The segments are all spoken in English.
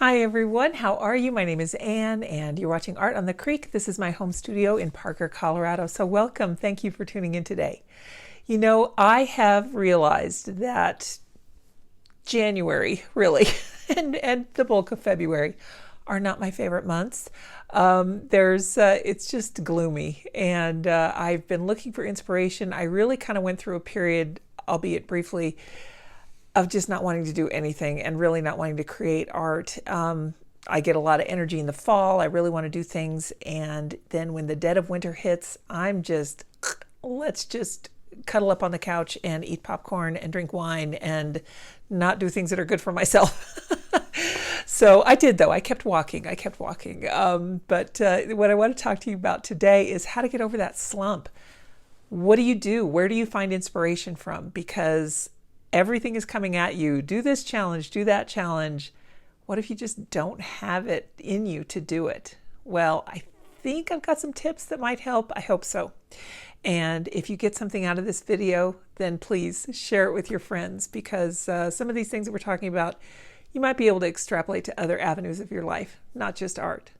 Hi everyone, how are you? My name is Anne and you're watching Art on the Creek. This is my home studio in Parker, Colorado. So welcome, thank you for tuning in today. You know, I have realized that January, really, and the bulk of February are not my favorite months. It's just gloomy, and I've been looking for inspiration. I really kind of went through a period, albeit briefly, of just not wanting to do anything and really not wanting to create art. I get a lot of energy in the fall. I really want to do things. And then when the dead of winter hits, let's just cuddle up on the couch and eat popcorn and drink wine and not do things that are good for myself. So I did, though. I kept walking. But what I want to talk to you about today is how to get over that slump. What do you do? Where do you find inspiration from? Because everything is coming at you. Do this challenge, do that challenge. What if you just don't have it in you to do it? Well, I think I've got some tips that might help. I hope so. And if you get something out of this video, then please share it with your friends, because some of these things that we're talking about, you might be able to extrapolate to other avenues of your life, not just art.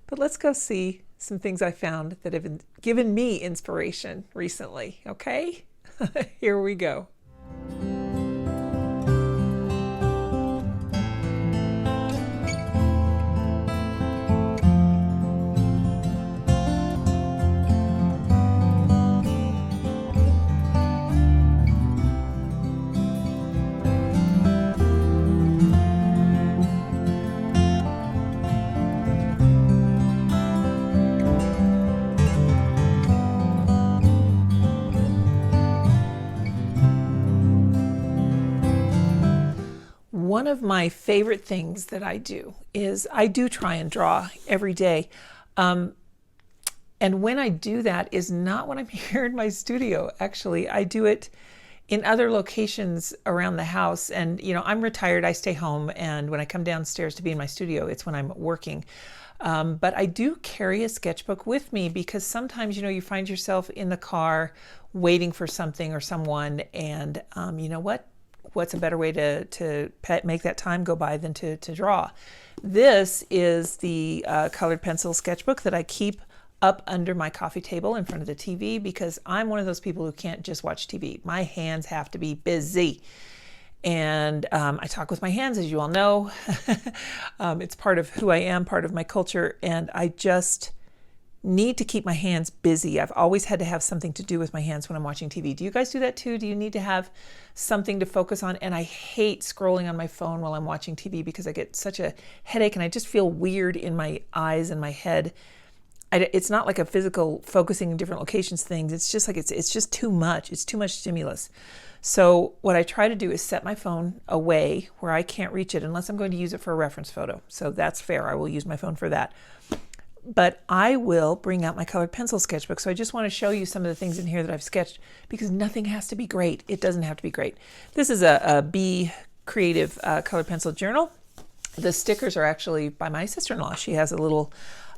But let's go see some things I found that have given me inspiration recently, okay? Here we go. One of my favorite things that I do is I do try and draw every day. And when I do that is not when I'm here in my studio. Actually, I do it in other locations around the house. And, you know, I'm retired, I stay home. And when I come downstairs to be in my studio, it's when I'm working. But I do carry a sketchbook with me because sometimes, you know, you find yourself in the car waiting for something or someone. And you know what? What's a better way to make that time go by than to draw? This is the colored pencil sketchbook that I keep up under my coffee table in front of the TV, because I'm one of those people who can't just watch TV. My hands have to be busy. And I talk with my hands, as you all know. It's part of who I am, part of my culture, and I just need to keep my hands busy. I've always had to have something to do with my hands when I'm watching TV. Do you guys do that too? Do you need to have something to focus on? And I hate scrolling on my phone while I'm watching TV because I get such a headache and I just feel weird in my eyes and my head. It's not like a physical focusing in different locations things. It's just like it's just too much. It's too much stimulus. So what I try to do is set my phone away where I can't reach it unless I'm going to use it for a reference photo. So that's fair. I will use my phone for that. But I will bring out my colored pencil sketchbook. So I just want to show you some of the things in here that I've sketched, because nothing has to be great. It doesn't have to be great. This is a B Creative colored pencil journal. The stickers are actually by my sister-in-law. She has a little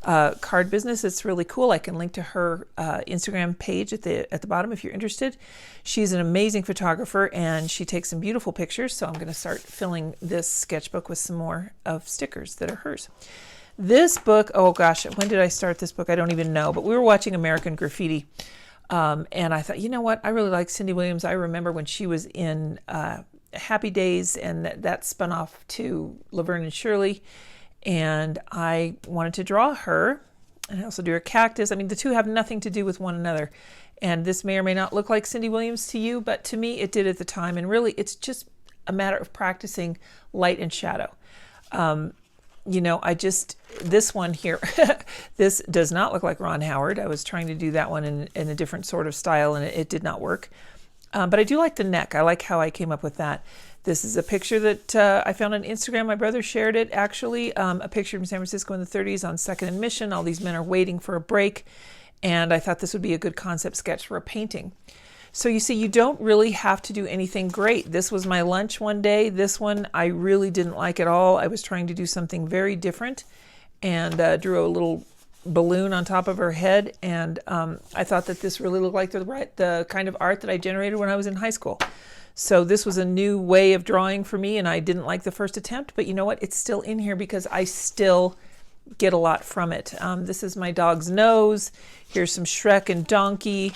card business. It's really cool. I can link to her Instagram page at the bottom if you're interested. She's an amazing photographer and she takes some beautiful pictures. So I'm going to start filling this sketchbook with some more of stickers that are hers. This book, oh gosh, when did I start this book? I don't even know, but we were watching American Graffiti. And I thought, you know what? I really like Cindy Williams. I remember when she was in Happy Days, and that spun off to Laverne and Shirley. And I wanted to draw her, and I also do her cactus. I mean, the two have nothing to do with one another. And this may or may not look like Cindy Williams to you, but to me it did at the time. And really, it's just a matter of practicing light and shadow. You know, this one here, this does not look like Ron Howard. I was trying to do that one in a different sort of style, and it did not work. But I do like the neck. I like how I came up with that. This is a picture that I found on Instagram. My brother shared it, actually. A picture from San Francisco in the 30s on 2nd and Mission. All these men are waiting for a break. And I thought this would be a good concept sketch for a painting. So you see, you don't really have to do anything great. This was my lunch one day. This one I really didn't like at all. I was trying to do something very different and drew a little balloon on top of her head. And I thought that this really looked like the kind of art that I generated when I was in high school. So this was a new way of drawing for me, and I didn't like the first attempt, but you know what? It's still in here because I still get a lot from it. This is my dog's nose. Here's some Shrek and Donkey.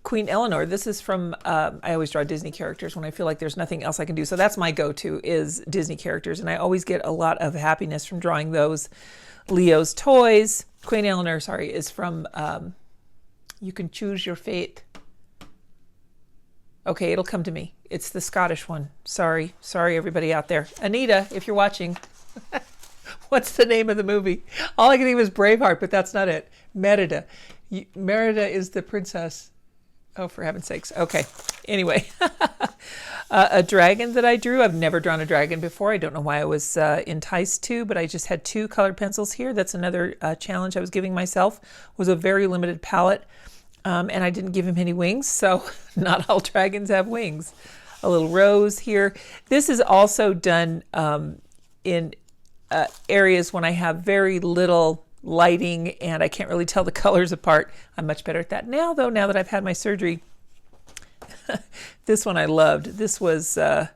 Queen Eleanor. This is from, I always draw Disney characters when I feel like there's nothing else I can do. So that's my go-to is Disney characters. And I always get a lot of happiness from drawing those. Leo's toys. Queen Eleanor, sorry, is from You Can Choose Your Fate. Okay, it'll come to me. It's the Scottish one. Sorry everybody out there. Anita, if you're watching, what's the name of the movie? All I can think of is Braveheart, but that's not it. Merida. Merida is the princess. Oh, for heaven's sakes. Okay. Anyway, a dragon that I drew. I've never drawn a dragon before. I don't know why I was enticed to, but I just had 2 colored pencils here. That's another challenge I was giving myself. Was a very limited palette, and I didn't give him any wings, so not all dragons have wings. A little rose here. This is also done in areas when I have very little lighting and I can't really tell the colors apart. I'm much better at that now, though, now that I've had my surgery. This one I loved. This was, oh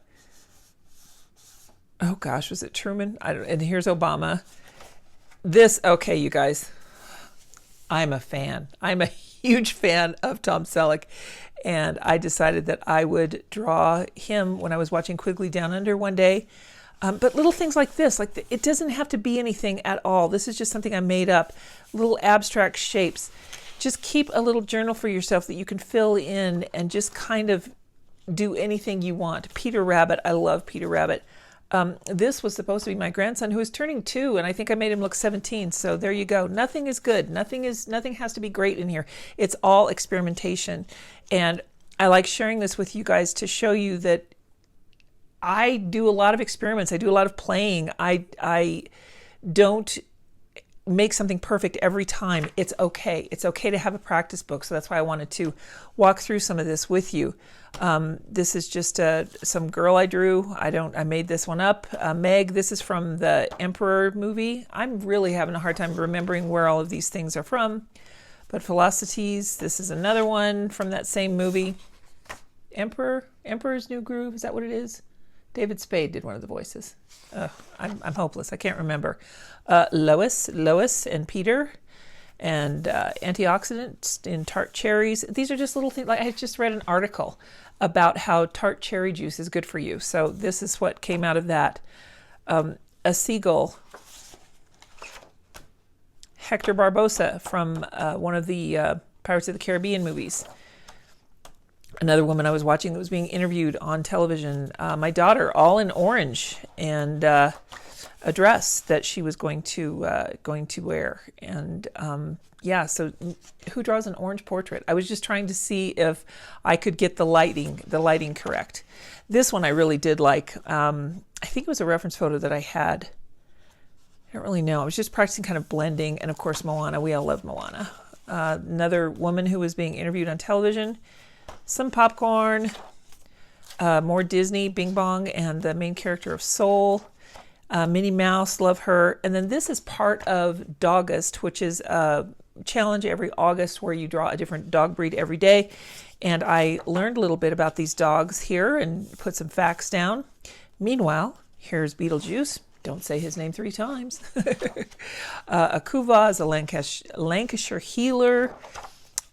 gosh, was it Truman? And here's Obama. This, okay, you guys, I'm a fan. I'm a huge fan of Tom Selleck. And I decided that I would draw him when I was watching Quigley Down Under one day. But little things like this, it doesn't have to be anything at all. This is just something I made up, little abstract shapes. Just keep a little journal for yourself that you can fill in and just kind of do anything you want. Peter Rabbit, I love Peter Rabbit. This was supposed to be my grandson who is turning 2, and I think I made him look 17. So there you go. Nothing is good. Nothing has to be great in here. It's all experimentation. And I like sharing this with you guys to show you that I do a lot of experiments. I do a lot of playing. I don't make something perfect every time. It's okay. It's okay to have a practice book. So that's why I wanted to walk through some of this with you. This is just some girl I drew. I made this one up. Meg, this is from the Emperor movie. I'm really having a hard time remembering where all of these things are from. But Philosophes, this is another one from that same movie. Emperor's New Groove, is that what it is? David Spade did one of the voices. I'm hopeless. I can't remember. Lois and Peter, and antioxidants in tart cherries. These are just little things. Like I just read an article about how tart cherry juice is good for you. So this is what came out of that. A seagull. Hector Barbosa from one of the Pirates of the Caribbean movies. Another woman I was watching that was being interviewed on television. My daughter, all in orange, and a dress that she was going to wear. And yeah, so who draws an orange portrait? I was just trying to see if I could get the lighting correct. This one I really did like. I think it was a reference photo that I had. I don't really know. I was just practicing kind of blending, and of course Moana. We all love Moana. Another woman who was being interviewed on television. Some popcorn, more Disney, Bing Bong, and the main character of Soul. Minnie Mouse, love her. And then this is part of Dogust, which is a challenge every August where you draw a different dog breed every day. And I learned a little bit about these dogs here and put some facts down. Meanwhile, here's Beetlejuice. Don't say his name 3 times. A Kuva is a Lancashire Heeler.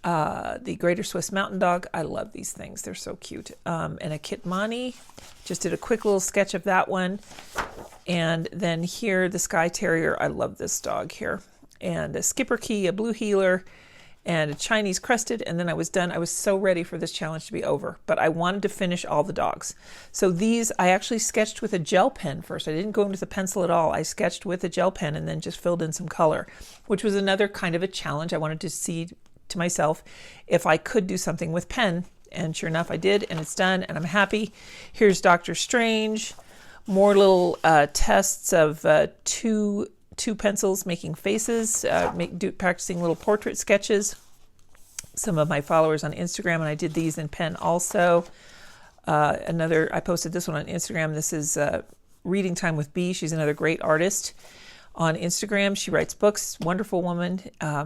The Greater Swiss Mountain Dog. I love these things. They're so cute. And a Kitmani. Just did a quick little sketch of that one. And then here, the Skye Terrier. I love this dog here. And a Schipperke, a Blue Heeler, and a Chinese Crested. And then I was done. I was so ready for this challenge to be over. But I wanted to finish all the dogs. So these, I actually sketched with a gel pen first. I didn't go in with a pencil at all. I sketched with a gel pen and then just filled in some color, which was another kind of a challenge. I wanted to see to myself if I could do something with pen, and sure enough I did, and it's done, and I'm happy. Here's Doctor Strange, more little tests of two pencils making faces, practicing little portrait sketches. Some of my followers on Instagram, and I did these in pen also. I posted this one on Instagram. This is Reading Time with Bee. She's another great artist on Instagram. She writes books, wonderful woman.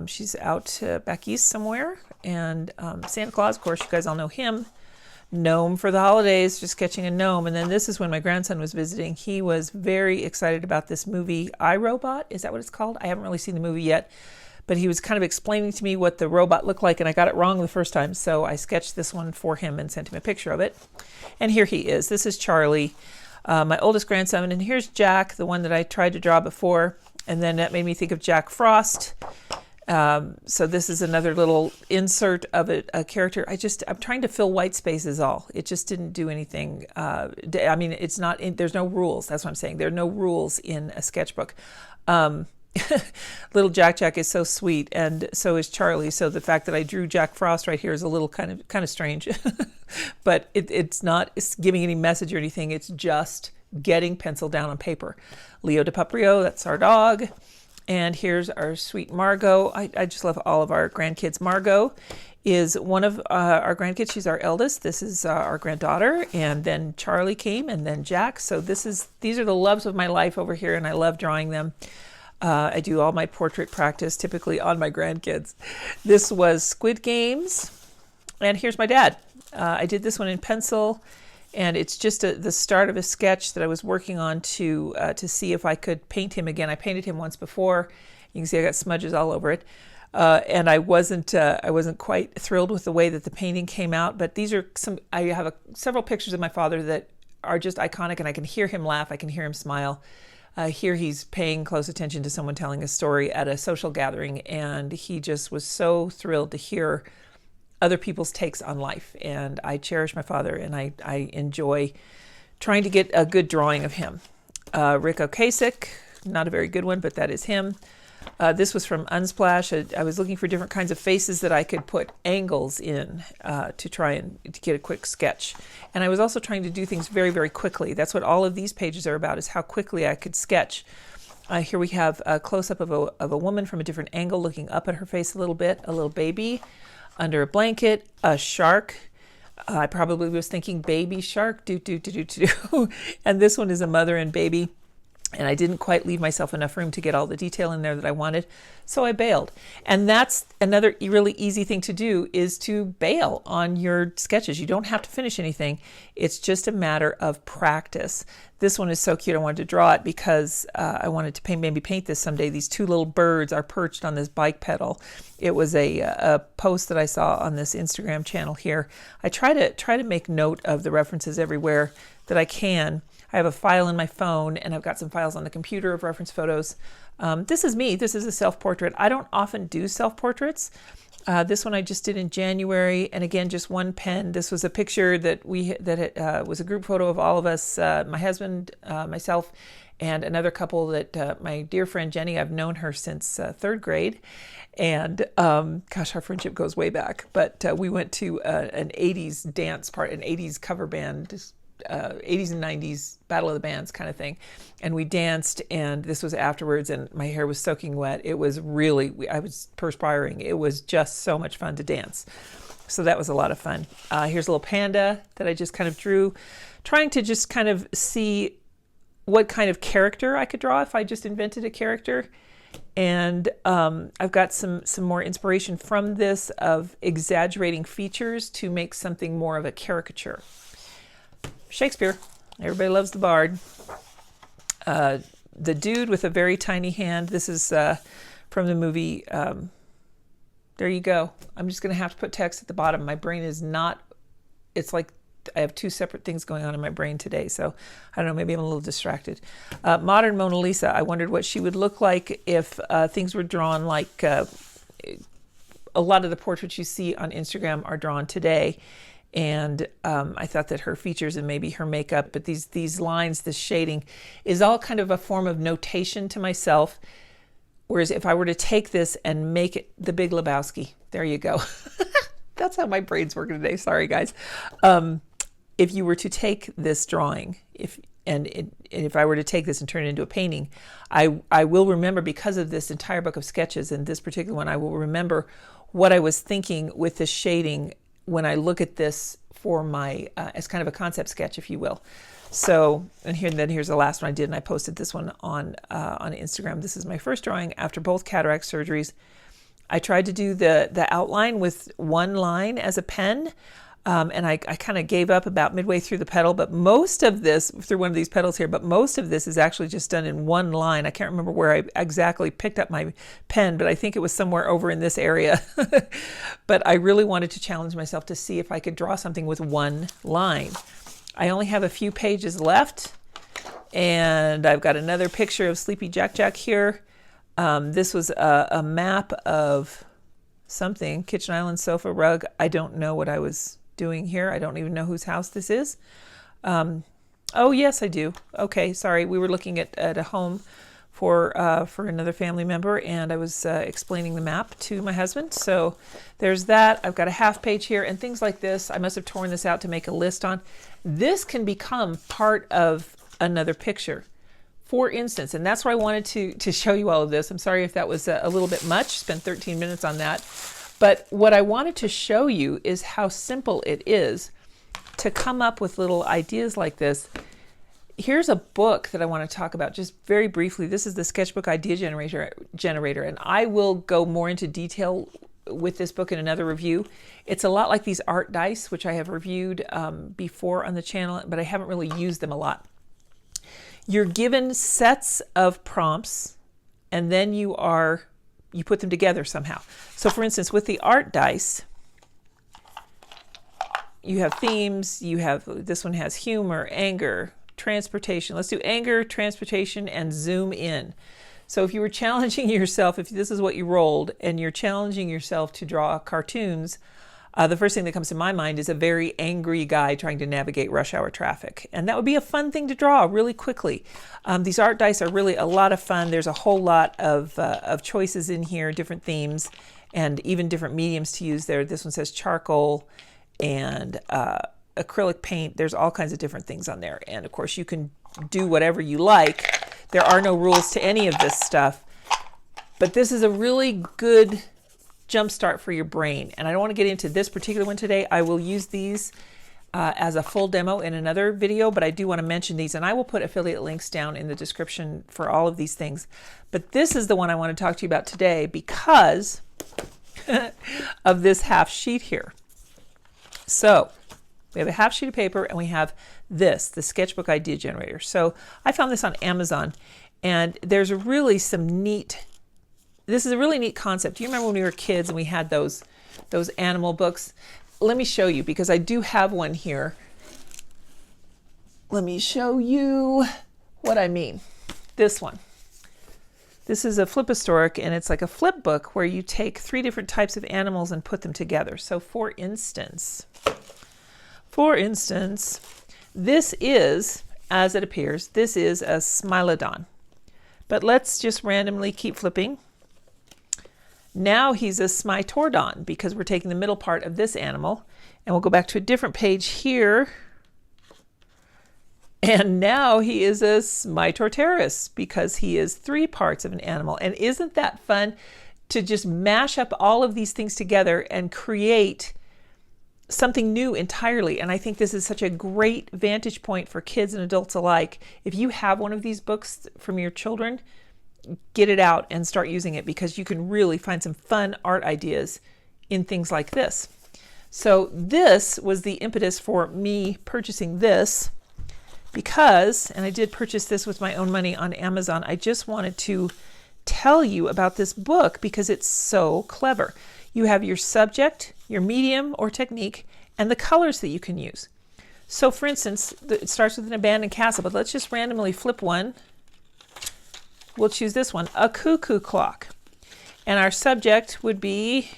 She's out back east somewhere. And Santa Claus, of course, you guys all know him. gnome for the holidays, just sketching a gnome. And then this is when my grandson was visiting. He was very excited about this movie, iRobot. Is that what it's called? I haven't really seen the movie yet, but he was kind of explaining to me what the robot looked like, and I got it wrong the first time. So I sketched this one for him and sent him a picture of it. And here he is. This is Charlie, my oldest grandson. And here's Jack, the one that I tried to draw before. And then that made me think of Jack Frost. So this is another little insert of a character. I'm trying to fill white spaces all. It just didn't do anything. I mean, it's not, there's no rules. That's what I'm saying. There are no rules in a sketchbook. Little Jack is so sweet, and so is Charlie. So the fact that I drew Jack Frost right here is a little kind of strange, but it's not giving any message or anything. It's just getting pencil down on paper. Leo DiPaprio, that's our dog. And here's our sweet Margot. I just love all of our grandkids. Margot is one of our grandkids. She's our eldest. This is our granddaughter. And then Charlie came, and then Jack. So these are the loves of my life over here, and I love drawing them. I do all my portrait practice typically on my grandkids. This was Squid Games. And here's my dad. I did this one in pencil. And it's just the start of a sketch that I was working on to see if I could paint him again. I painted him once before. You can see I got smudges all over it. And I wasn't quite thrilled with the way that the painting came out. But these are I have several pictures of my father that are just iconic, and I can hear him laugh. I can hear him smile. Here he's paying close attention to someone telling a story at a social gathering, and he just was so thrilled to hear other people's takes on life. And I cherish my father, and I enjoy trying to get a good drawing of him. Rick Ocasek, not a very good one, but that is him. This was from Unsplash. I was looking for different kinds of faces that I could put angles in to try and to get a quick sketch. And I was also trying to do things very, very quickly. That's what all of these pages are about, is how quickly I could sketch. Here we have a close-up of a woman from a different angle looking up at her face a little bit, a little baby under a blanket, a shark. I probably was thinking baby shark, and this one is a mother and baby. And I didn't quite leave myself enough room to get all the detail in there that I wanted, so I bailed. And that's another really easy thing to do, is to bail on your sketches. You don't have to finish anything. It's just a matter of practice. This one is so cute. I wanted to draw it because I wanted to maybe paint this someday. These two little birds are perched on this bike pedal. It was a post that I saw on this Instagram channel here. I try to make note of the references everywhere that I can. I have a file in my phone, and I've got some files on the computer of reference photos. This is me. This is a self-portrait. I don't often do self-portraits. This one I just did in January, and again, just one pen. This was a picture that was a group photo of all of us, my husband, myself, and another couple that my dear friend Jenny, I've known her since third grade. And gosh, our friendship goes way back. But we went to an 80s dance part, an 80s cover band, 80s and 90s Battle of the Bands kind of thing, and we danced, and this was afterwards, and my hair was soaking wet. It was really, I was perspiring. It was just so much fun to dance. So that was a lot of fun. Here's a little panda that I just kind of drew, trying to just kind of see what kind of character I could draw if I just invented a character. And I've got some more inspiration from this of exaggerating features to make something more of a caricature. Shakespeare. Everybody loves the bard. The dude with a very tiny hand. This is from the movie. There you go. I'm just going to have to put text at the bottom. My brain is not, it's like I have two separate things going on in my brain today. So I don't know, maybe I'm a little distracted. Modern Mona Lisa. I wondered what she would look like if things were drawn like a lot of the portraits you see on Instagram are drawn today. And I thought that her features and maybe her makeup, but these lines, this shading, is all kind of a form of notation to myself. Whereas if I were to take this and make it the Big Lebowski, there you go. That's how my brain's working today. Sorry, guys. If you were to take this drawing, if I were to take this and turn it into a painting, I will remember, because of this entire book of sketches and this particular one, I will remember what I was thinking with this shading when I look at this for my, as kind of a concept sketch, if you will. So, and here's the last one I did, and I posted this one on Instagram. This is my first drawing after both cataract surgeries. I tried to do the outline with one line as a pen, And I kind of gave up about midway through the petal, but most of this, through one of these petals here, but most of this is actually just done in one line. I can't remember where I exactly picked up my pen, but I think it was somewhere over in this area. But I really wanted to challenge myself to see if I could draw something with one line. I only have a few pages left, and I've got another picture of Sleepy Jack Jack here. This was a map of something, kitchen island, sofa, rug. I don't know what I was doing here. I don't even know whose house this is. Oh, yes, I do. Okay, sorry. We were looking at a home for another family member, and I was explaining the map to my husband. So there's that. I've got a half page here and things like this. I must have torn this out to make a list on. This can become part of another picture. For instance, and that's why I wanted to show you all of this. I'm sorry if that was a little bit much. Spent 13 minutes on that. But what I wanted to show you is how simple it is to come up with little ideas like this. Here's a book that I want to talk about just very briefly. This is the Sketchbook Idea Generator, and I will go more into detail with this book in another review. It's a lot like these art dice, which I have reviewed before on the channel, but I haven't really used them a lot. You're given sets of prompts, and then you put them together somehow. So for instance, with the art dice, you have themes, this one has humor, anger, transportation. Let's do anger, transportation, and zoom in. So if you were challenging yourself, if this is what you rolled, and you're challenging yourself to draw cartoons, the first thing that comes to my mind is a very angry guy trying to navigate rush hour traffic. And that would be a fun thing to draw really quickly. These art dice are really a lot of fun. There's a whole lot of choices in here, different themes, and even different mediums to use there. This one says charcoal and acrylic paint. There's all kinds of different things on there. And of course, you can do whatever you like. There are no rules to any of this stuff. But this is a really good jumpstart for your brain. And I don't want to get into this particular one today. I will use these as a full demo in another video, but I do want to mention these, and I will put affiliate links down in the description for all of these things. But this is the one I want to talk to you about today because of this half sheet here. So we have a half sheet of paper, and we have this, the Sketchbook Idea Generator. So I found this on Amazon, and there's really this is a really neat concept. Do you remember when we were kids and we had those animal books? Let me show you, because I do have one here. Let me show you what I mean. This one. This is a Flipatoric, and it's like a flip book where you take 3 different types of animals and put them together. So for instance, this is, as it appears, this is a Smilodon. But let's just randomly keep flipping. Now he's a Smitordon because we're taking the middle part of this animal, and we'll go back to a different page here. And now he is a Smitorterus because he is 3 parts of an animal. And isn't that fun to just mash up all of these things together and create something new entirely? And I think this is such a great vantage point for kids and adults alike. If you have one of these books from your children, get it out and start using it, because you can really find some fun art ideas in things like this. So this was the impetus for me purchasing this, because, and I did purchase this with my own money on Amazon, I just wanted to tell you about this book because it's so clever. You have your subject, your medium or technique, and the colors that you can use. So for instance, it starts with an abandoned castle, but let's just randomly flip one. We'll choose this one, a cuckoo clock. And our subject would be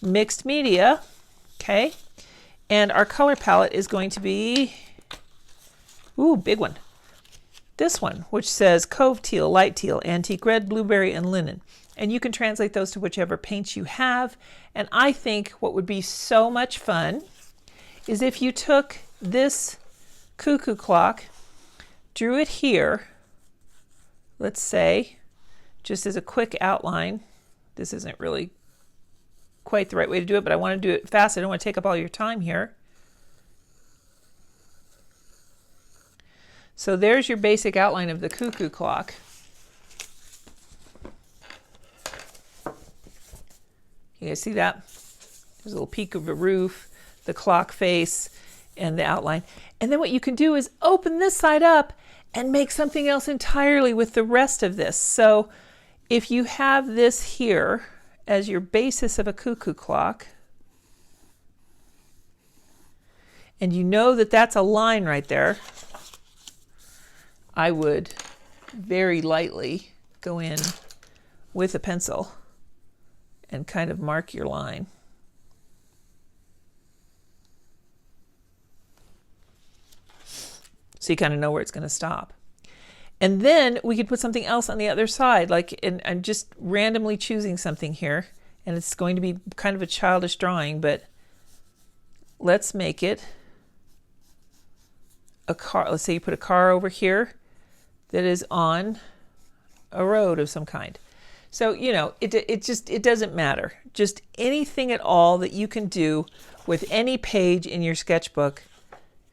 mixed media, okay? And our color palette is going to be, ooh, big one. This one, which says cove teal, light teal, antique red, blueberry, and linen. And you can translate those to whichever paints you have. And I think what would be so much fun is if you took this cuckoo clock, drew it here, let's say, just as a quick outline. This isn't really quite the right way to do it, but I want to do it fast. I don't want to take up all your time here. So there's your basic outline of the cuckoo clock. You guys see that? There's a little peak of a roof. the clock face and the outline. And then what you can do is open this side up and make something else entirely with the rest of this. So if you have this here as your basis of a cuckoo clock, and you know that that's a line right there, I would very lightly go in with a pencil and kind of mark your line. So you kind of know where it's going to stop. And then we could put something else on the other side, like I'm just randomly choosing something here, and it's going to be kind of a childish drawing, but let's make it a car. Let's say you put a car over here that is on a road of some kind. So, you know, it doesn't matter. Just anything at all that you can do with any page in your sketchbook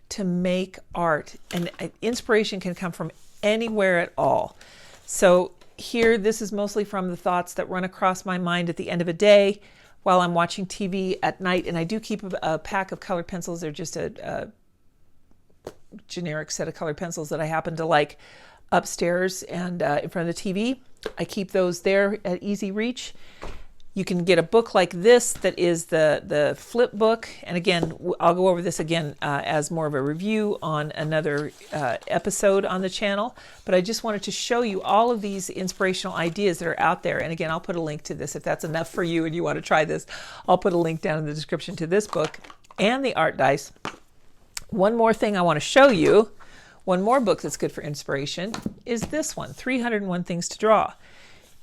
to make art. And inspiration can come from anywhere at all. So here, this is mostly from the thoughts that run across my mind at the end of a day while I'm watching TV at night. And I do keep a pack of colored pencils. They're just a generic set of colored pencils that I happen to like upstairs and in front of the TV. I keep those there at easy reach. You can get a book like this that is the flip book. And again, I'll go over this again as more of a review on another episode on the channel. But I just wanted to show you all of these inspirational ideas that are out there. And again, I'll put a link to this if that's enough for you and you want to try this. I'll put a link down in the description to this book and the art dice. One more thing I want to show you, one more book that's good for inspiration, is this one, 301 Things to Draw.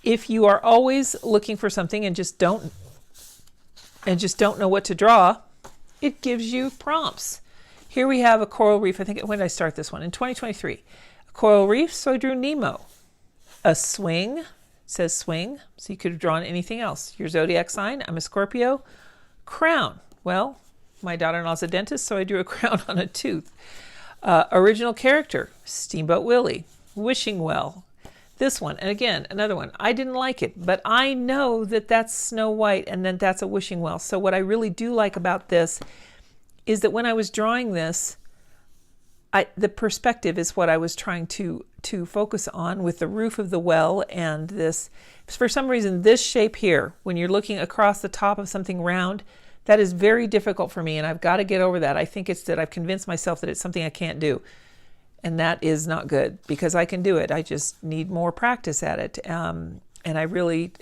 If you are always looking for something and just don't know what to draw, it gives you prompts. Here we have a coral reef. I think, when did I start this one? In 2023. A coral reef, so I drew Nemo. A swing, it says swing, so you could have drawn anything else. Your zodiac sign, I'm a Scorpio. Crown, well, my daughter-in-law's a dentist, so I drew a crown on a tooth. Original character, Steamboat Willie. Wishing well. This one, and again, another one. I didn't like it, but I know that that's Snow White and then that's a wishing well. So what I really do like about this is that when I was drawing this, the perspective is what I was trying to focus on with the roof of the well and this. For some reason, this shape here, when you're looking across the top of something round, that is very difficult for me, and I've got to get over that. I think it's that I've convinced myself that it's something I can't do. And that is not good, because I can do it. I just need more practice at it. And I really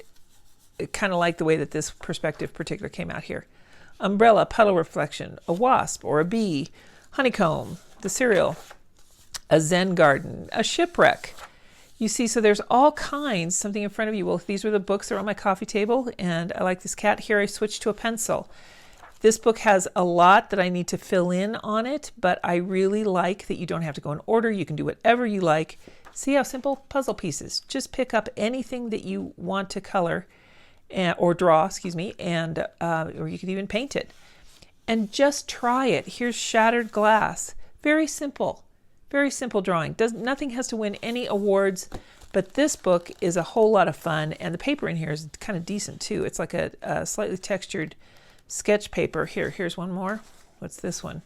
kind of like the way that this perspective particular came out here. Umbrella, puddle reflection, a wasp or a bee, honeycomb, the cereal, a Zen garden, a shipwreck. You see, so there's all kinds, something in front of you. Well, these were the books that are on my coffee table, and I like this cat. Here I switched to a pencil. This book has a lot that I need to fill in on it, but I really like that you don't have to go in order. You can do whatever you like. See how simple? Puzzle pieces. Just pick up anything that you want to color or draw, and or you could even paint it. And just try it. Here's shattered glass. Very simple drawing. Nothing has to win any awards, but this book is a whole lot of fun, and the paper in here is kind of decent too. It's like a slightly textured sketch paper. Here's one more. What's this one?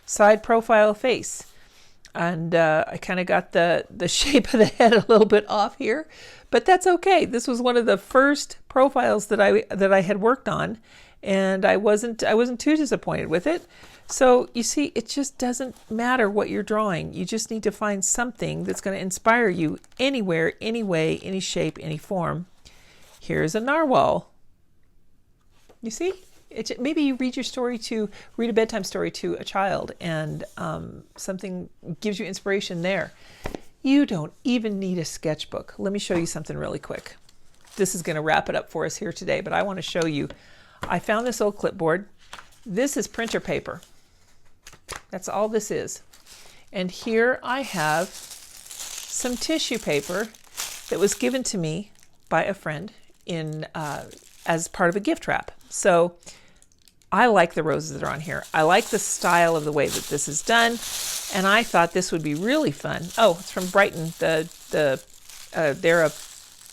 Side profile face. And I kind of got the shape of the head a little bit off here, but that's okay. This was one of the first profiles that I had worked on, and I wasn't too disappointed with it. So you see, it just doesn't matter what you're drawing. You just need to find something that's going to inspire you anywhere, any way, any shape, any form. Here's a narwhal. You see? Maybe you read a bedtime story to a child, and something gives you inspiration there. You don't even need a sketchbook. Let me show you something really quick. This is going to wrap it up for us here today, but I want to show you. I found this old clipboard. This is printer paper. That's all this is. And here I have some tissue paper that was given to me by a friend as part of a gift wrap. So I like the roses that are on here. I like the style of the way that this is done, and I thought this would be really fun. Oh, it's from Brighton. They're a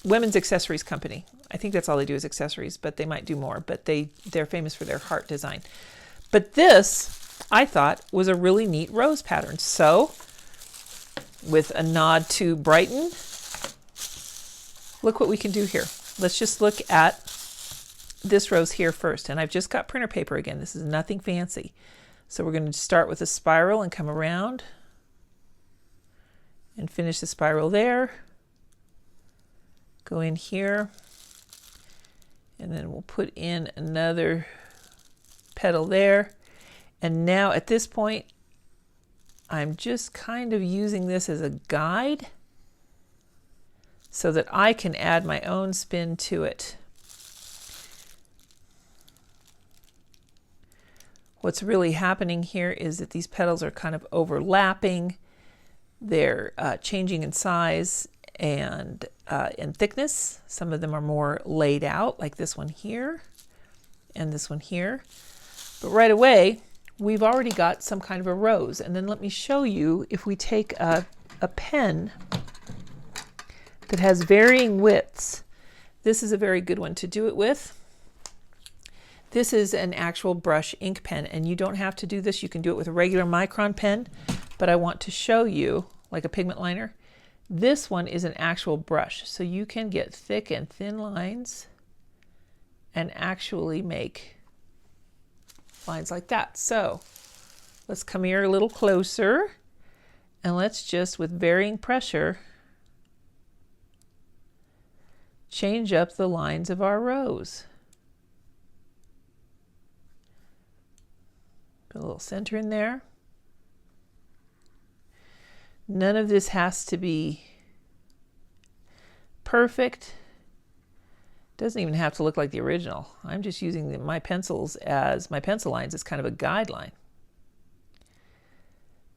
women's accessories company. I think that's all they do is accessories, but they might do more. But they're famous for their heart design. But this, I thought, was a really neat rose pattern. So, with a nod to Brighton, look what we can do here. Let's just look at this rose here first. And I've just got printer paper again. This is nothing fancy. So we're going to start with a spiral and come around and finish the spiral there. Go in here. And then we'll put in another petal there. And now at this point, I'm just kind of using this as a guide so that I can add my own spin to it. What's really happening here is that these petals are kind of overlapping. They're changing in size and in thickness. Some of them are more laid out, like this one here and this one here. But right away, we've already got some kind of a rose. And then let me show you, if we take a pen that has varying widths, this is a very good one to do it with. This is an actual brush ink pen, and you don't have to do this. You can do it with a regular micron pen, but I want to show you, like a pigment liner, this one is an actual brush. So you can get thick and thin lines and actually make lines like that. So let's come here a little closer, and let's just, with varying pressure, change up the lines of our rose. Put a little center in there. None of this has to be perfect. Doesn't even have to look like the original. I'm just using my pencils as my pencil lines as kind of a guideline.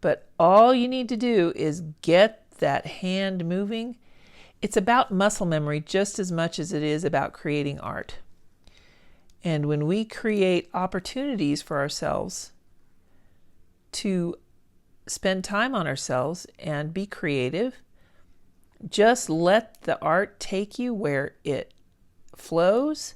But all you need to do is get that hand moving. It's about muscle memory just as much as it is about creating art. And when we create opportunities for ourselves to spend time on ourselves and be creative, just let the art take you where it flows.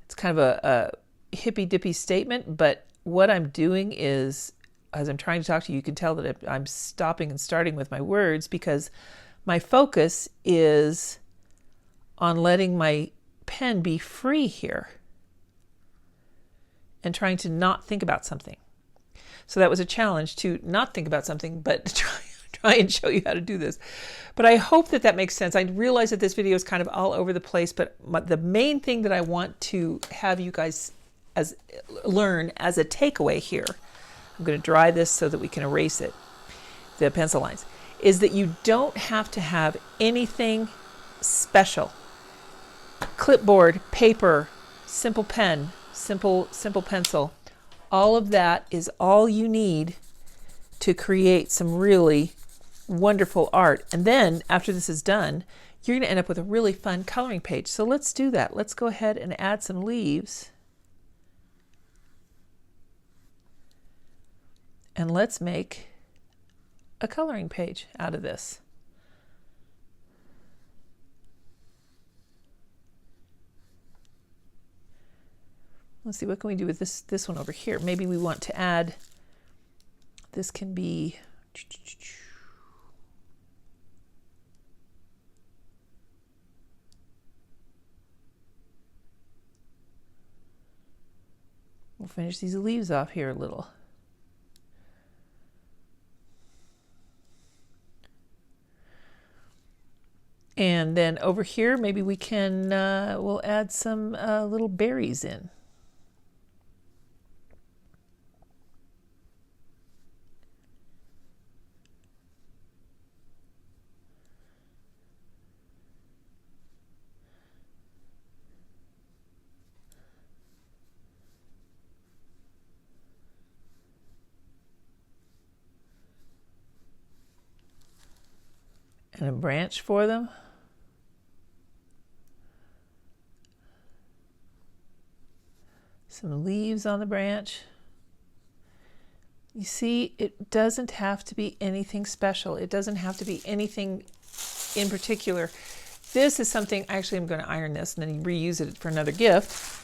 It's kind of a hippy-dippy statement, but what I'm doing is, as I'm trying to talk to you, you can tell that I'm stopping and starting with my words, because my focus is on letting my pen be free here and trying to not think about something. So that was a challenge, to not think about something, but try and show you how to do this. But I hope that that makes sense. I realize that this video is kind of all over the place, but the main thing that I want to have you guys learn as a takeaway here, I'm going to dry this so that we can erase it, the pencil lines, is that you don't have to have anything special. Clipboard, paper, simple pen, simple pencil. All of that is all you need to create some really wonderful art. And then after this is done, you're going to end up with a really fun coloring page. So let's do that. Let's go ahead and add some leaves. And let's make a coloring page out of this. Let's see, what can we do with this one over here? Maybe we want to add, this can be, we'll finish these leaves off here a little. And then over here, maybe we can, we'll add some little berries in. And a branch for them. Some leaves on the branch. You see, it doesn't have to be anything special. It doesn't have to be anything in particular. This is something, actually I'm going to iron this and then reuse it for another gift.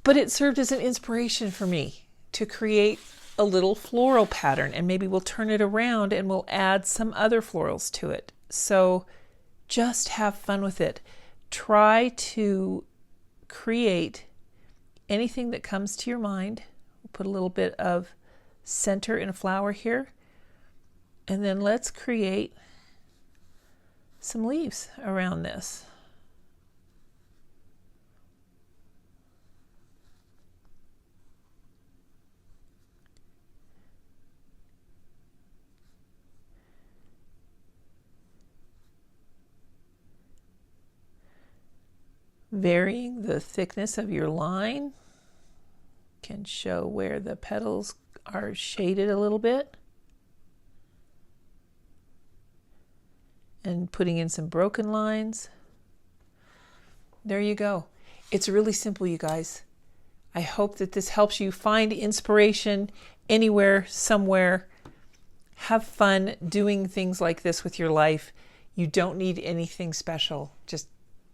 But it served as an inspiration for me to create a little floral pattern, and maybe we'll turn it around and we'll add some other florals to it. So just have fun with it. Try to create anything that comes to your mind. We'll put a little bit of center in a flower here, and then let's create some leaves around this. Varying the thickness of your line can show where the petals are shaded a little bit. And putting in some broken lines. There you go. It's really simple, you guys. I hope that this helps you find inspiration anywhere, somewhere. Have fun doing things like this with your life. You don't need anything special, just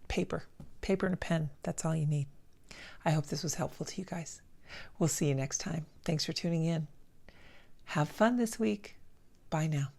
paper and a pen. That's all you need. I hope this was helpful to you guys. We'll see you next time. Thanks for tuning in. Have fun this week. Bye now.